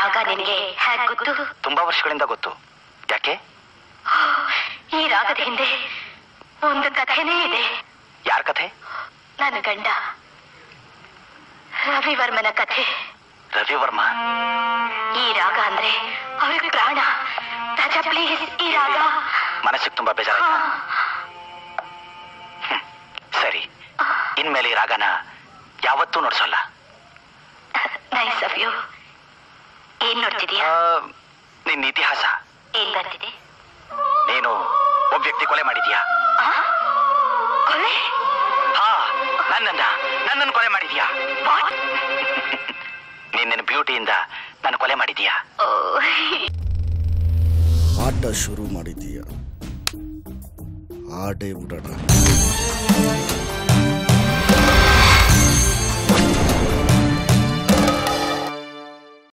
ರಾಗ ನಿನಗೆ ಹೇಗೆ ಗೊತ್ತು? ತುಂಬಾ ವರ್ಷಗಳಿಂದ ಗೊತ್ತು. ಯಾಕೆ? ಈ ರಾಗದ ಹಿಂದೆ ಒಂದು ಕಥೆನೇ ಇದೆ. ಯಾರ ಕಥೆ? ನನ್ನ ಗಂಡ ರವಿವರ್ಮನ ಕಥೆ. ರವಿವರ್ಮ? ಈ ರಾಗ ಅಂದ್ರೆ ಅವ್ರಿಗೆ ಪ್ರಾಣ. ರಾಜ ಪ್ಲೀಸ್, ಈ ರಾಗ. ಮನಸ್ಸಿಗೆ ತುಂಬಾ ಬೇಜಾರ. ಸರಿ, ಇನ್ಮೇಲೆ ಈ ರಾಗನ ಯಾವತ್ತೂ ನೋಡ್ಸಲ್ಲ. Nice of you. ಏನ್ ನೋಡ್ತಿದೀಯಾ? ನಿನ್ನ ಇತಿಹಾಸ. ಏನ್ ಬರ್ತಿದೆ? ನೀನು ಒಬ್ಬ ವ್ಯಕ್ತಿ ಕೊಲೆ ಮಾಡಿದ್ಯಾ? ಕೊಲೆ? ಹಾ, ನನ್ನನ್ನು ಕೊಲೆ ಮಾಡಿದ್ಯಾ? ನಿನ್ನ ಬ್ಯೂಟಿಯಿಂದ ನಾನು ಕೊಲೆ ಮಾಡಿದ್ಯಾ? ಆಟ ಶುರು ಮಾಡಿದೀಯ, ಆಡೇ ಬಿಡೋಣ.